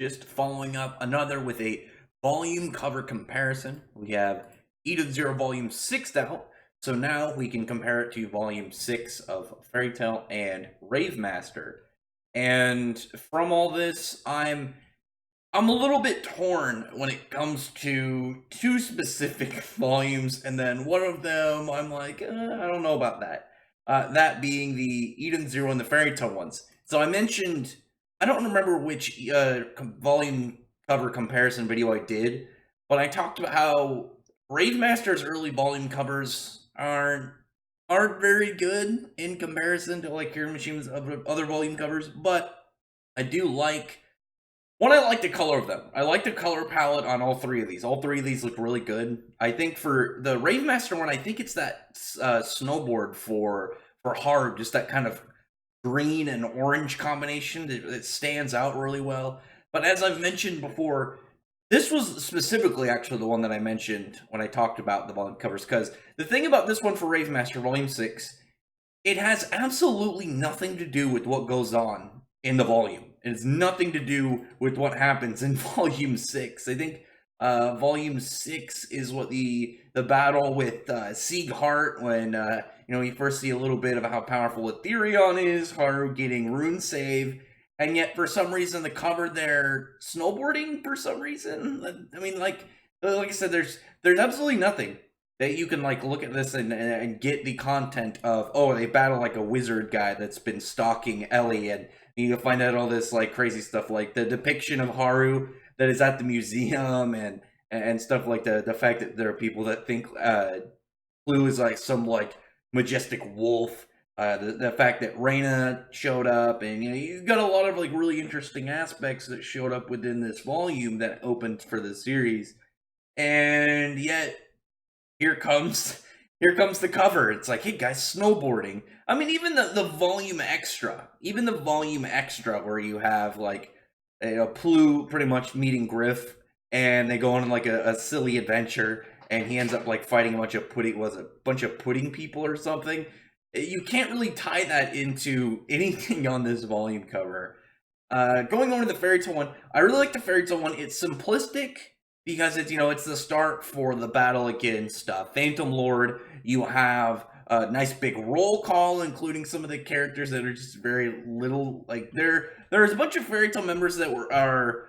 Just following up another with a volume cover comparison. We have Eden Zero Volume 6 out, so now we can compare it to Volume 6 of Fairy Tail and Rave Master. And from all this, I'm a little bit torn when it comes to two specific volumes, and then one of them I'm like, I don't know about that. That being the Eden Zero and the Fairy Tail ones. So I mentioned, I don't remember which volume cover comparison video I did, but I talked about how Rave Master's early volume covers aren't very good in comparison to like Mashima's other volume covers, but I do like I like the color of them. I like the color palette on all three of these. All three of these look really good. I think for the Rave Master one, I think it's that snowboard for Haru, just that kind of green and orange combination that stands out really well. But as I've mentioned before, this was specifically actually the one that I mentioned when I talked about the volume covers, because the thing about this one for Rave Master Volume 6, it has absolutely nothing to do with what goes on in the volume. It has nothing to do with what happens in Volume 6. I think Volume 6 is what the battle with Sieghart, when you first see a little bit of how powerful Ethereon is, Haru getting rune save, and yet for some reason the cover they're snowboarding for some reason. I mean, like I said, there's absolutely nothing that you can like look at this and get the content of, oh, they battle like a wizard guy that's been stalking Ellie, and you can find out all this like crazy stuff, like the depiction of Haru that is at the museum, and stuff like the fact that there are people that think Blue is like some like majestic wolf. The fact that Reina showed up, and you've got a lot of like really interesting aspects that showed up within this volume that opened for the series, and yet here comes the cover. It's like, hey guys, snowboarding. I mean, even the volume extra, where you have like Plu pretty much meeting Griff, and they go on like a silly adventure, and he ends up like fighting a bunch of pudding people or something. You can't really tie that into anything on this volume cover. Going on to the Fairy Tail one, I really like the Fairy Tail one. It's simplistic because it's the start for the battle against Phantom Lord. You have a nice big roll call, including some of the characters that are just very little. Like there's a bunch of Fairy Tail members that are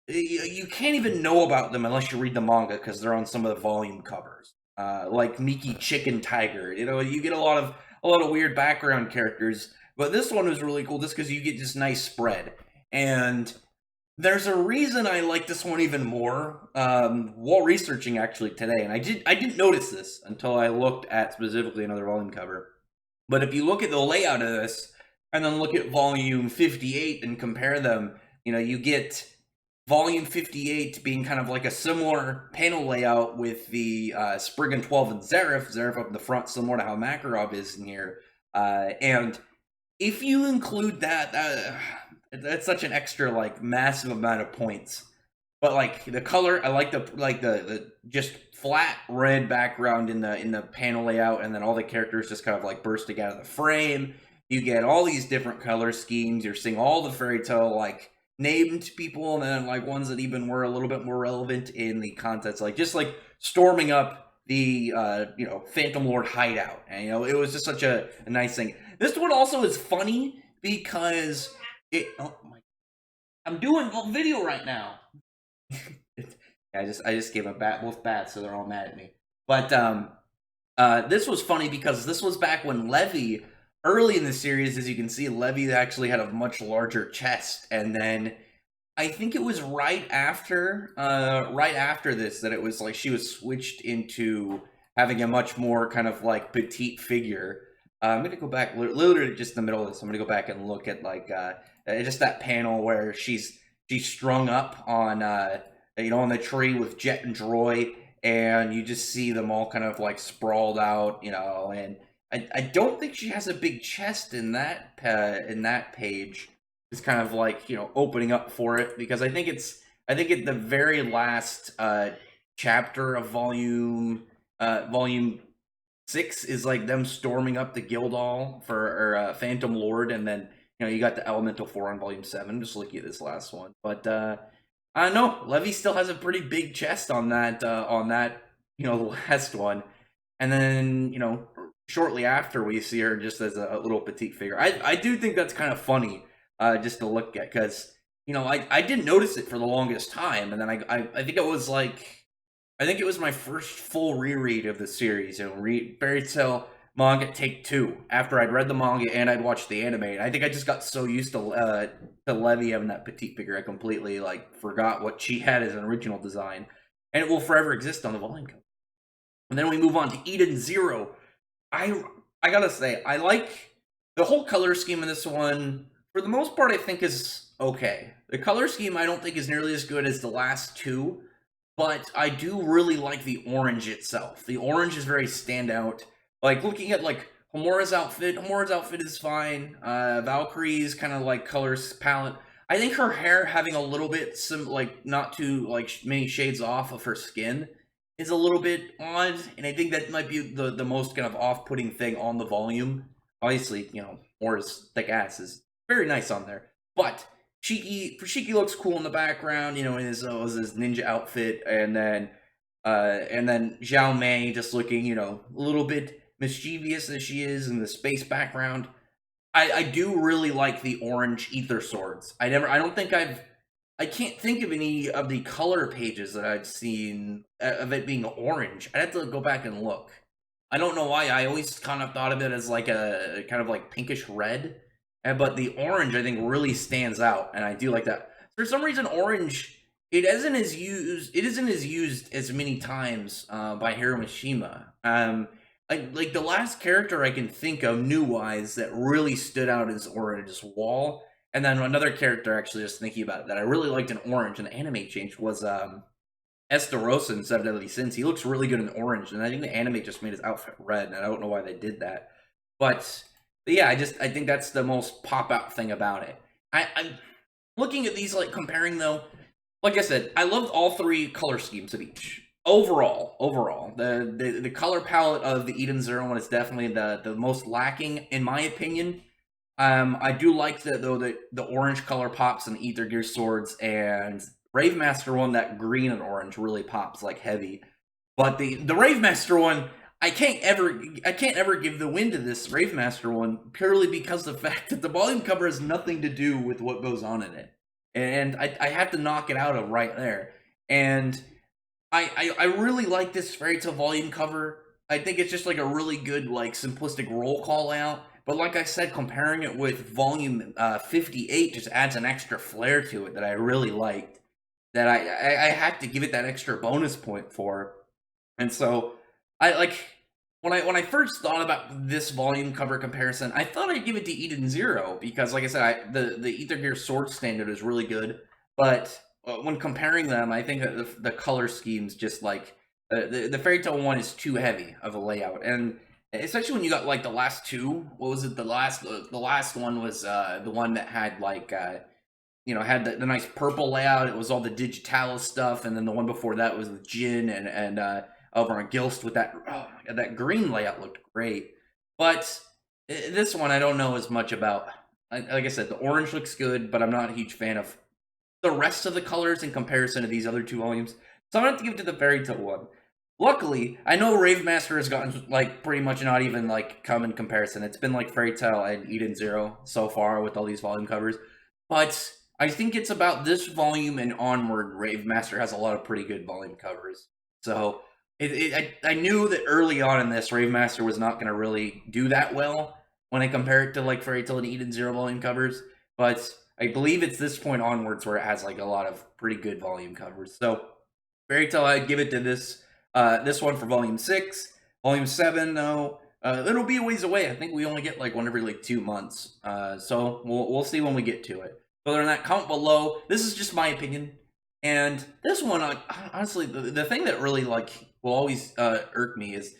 you can't even know about them unless you read the manga, because they're on some of the volume covers. Like Miki Chicken Tiger. You get a lot of weird background characters, but this one was really cool just because you get this nice spread. And there's a reason I like this one even more. While researching actually today, and I didn't notice this until I looked at specifically another volume cover. But if you look at the layout of this, and then look at volume 58 and compare them, you get volume 58 being kind of like a similar panel layout with the Spriggan 12 and Zareth up in the front, similar to how Makarov is in here. And if you include that, that's such an extra like massive amount of points. But like the color, I like the just flat red background in the panel layout, and then all the characters just kind of like bursting out of the frame. You get all these different color schemes. You're seeing all the Fairy Tail like named people, and then like ones that even were a little bit more relevant in the context, like just like storming up the Phantom Lord hideout, and it was just such a nice thing. This one also is funny because I'm doing a video right now. I just gave a wolf bat, so they're all mad at me. But this was funny because this was back when Levi, early in the series, as you can see, Levi actually had a much larger chest, and then I think it was right after this that it was like she was switched into having a much more kind of like petite figure. I'm gonna go back literally just in the middle of this. I'm gonna go back and look at like just that panel where she's strung up on on the tree with Jet and Droy, and you just see them all kind of like sprawled out, and I don't think she has a big chest in that page. It's kind of like opening up for it, because I think at the very last chapter of volume 6 is like them storming up the Guildhall for Phantom Lord, and then you got the Elemental 4 on Volume 7. Just looking at this last one. But, I don't know. Levy still has a pretty big chest on that, last one. And then, shortly after we see her just as a little petite figure. I do think that's kind of funny, just to look at, because, I didn't notice it for the longest time. And then I think it was like, I think it was my first full reread of the series, read Fairy Tail manga take 2 after I'd read the manga and I'd watched the anime. And I think I just got so used to Levy having that petite figure, I completely forgot what she had as an original design, and it will forever exist on the volume cover. And then we move on to Eden Zero. I gotta say, I like the whole color scheme in this one. For the most part, I think is okay. The color scheme I don't think is nearly as good as the last two, but I do really like the orange itself. The orange is very standout. Looking at Homora's outfit is fine. Valkyrie's kind of colors palette. I think her hair having a little bit not too many shades off of her skin is a little bit odd, and I think that might be the most kind of off-putting thing on the volume. Obviously, Homora's thick ass is very nice on there, but Shiki looks cool in the background, in his ninja outfit, and then Zhao Mei just looking, a little bit mischievous as she is in the space background. I do really like the orange ether swords. I can't think of any of the color pages that I've seen of it being orange. I'd have to go back and look. I don't know why. I always kind of thought of it as a kind of pinkish red, but the orange I think really stands out, and I do like that. For some reason, orange it isn't as used as many times by Hiro Mashima. The last character I can think of new-wise that really stood out as orange is Wall. And then another character, actually, just thinking about it, that I really liked in orange and the anime change was Estarossa in Seven Deadly Sins. He looks really good in orange, and I think the anime just made his outfit red, and I don't know why they did that. But yeah, I think that's the most pop-out thing about it. I'm looking at these, comparing, though, like I said, I loved all three color schemes of each. Overall, the color palette of the Eden Zero one is definitely the most lacking, in my opinion. I do like the orange color pops in the Ether Gear swords, and Rave Master one, that green and orange really pops heavy. But the Rave Master one, I can't ever give the win to this Rave Master one, purely because of the fact that the volume cover has nothing to do with what goes on in it. And I have to knock it out of right there. And I really like this Fairy Tail volume cover. I think it's just a really good simplistic roll call out. But like I said, comparing it with volume 58 just adds an extra flair to it that I really liked. That I had to give it that extra bonus point for. And so when I first thought about this volume cover comparison, I thought I'd give it to Eden Zero because, like I said, the Ether Gear sword standard is really good. But when comparing them, I think that the color schemes just the Fairy Tail one is too heavy of a layout, and especially when you got the last two. What was it? The last one was the one that had had the nice purple layout. It was all the Digitalis stuff, and then the one before that was with Jin and over on Gilst with that green layout looked great. But this one I don't know as much about. Like I said, the orange looks good, but I'm not a huge fan of the rest of the colors in comparison to these other two volumes. So I'm gonna have to give it to the Fairy Tail one. Luckily, I know Rave Master has gotten pretty much not even come in comparison. It's been Fairy Tail and Eden Zero so far with all these volume covers. But I think it's about this volume and onward, Rave Master has a lot of pretty good volume covers. So I knew that early on in this, Rave Master was not gonna really do that well when I compare it to Fairy Tail and Eden Zero volume covers. But I believe it's this point onwards where it has a lot of pretty good volume covers. So Fairy Tail, I'd give it to this one for volume 6. Volume 7, though, it'll be a ways away. I think we only get one every 2 months. So we'll see when we get to it. But other than that, comment below. This is just my opinion. And this one, honestly, the thing that really will always irk me is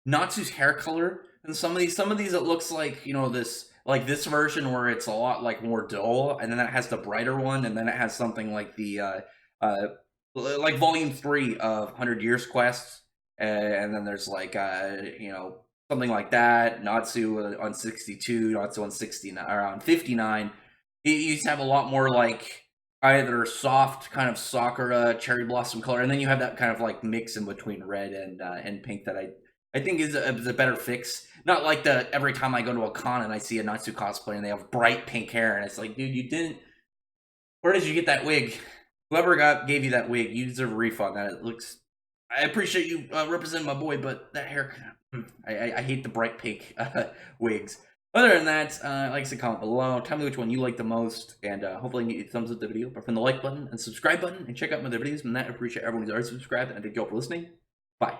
Natsu's hair color. And some of these it looks this version where it's a lot more dull, and then it has the brighter one, and then it has something like the volume 3 of 100 Years Quest, and then there's something like that. Natsu on 62, Natsu on 69 or on 59. He used to have a lot more like either soft kind of sakura cherry blossom color, and then you have that kind of like mix in between red and pink that I think is a better fix. Not like the every time I go to a con and I see a Natsu cosplay and they have bright pink hair, and it's like, dude, you didn't. Where did you get that wig? Whoever gave you that wig, you deserve a refund. That it looks. I appreciate you representing my boy, but that hair, I hate the bright pink wigs. Other than that, like I said, comment below. Tell me which one you like the most, and hopefully you thumbs up the video, press the like button and subscribe button, and check out my other videos. And that, I appreciate everyone who's already subscribed, and thank you all for listening. Bye.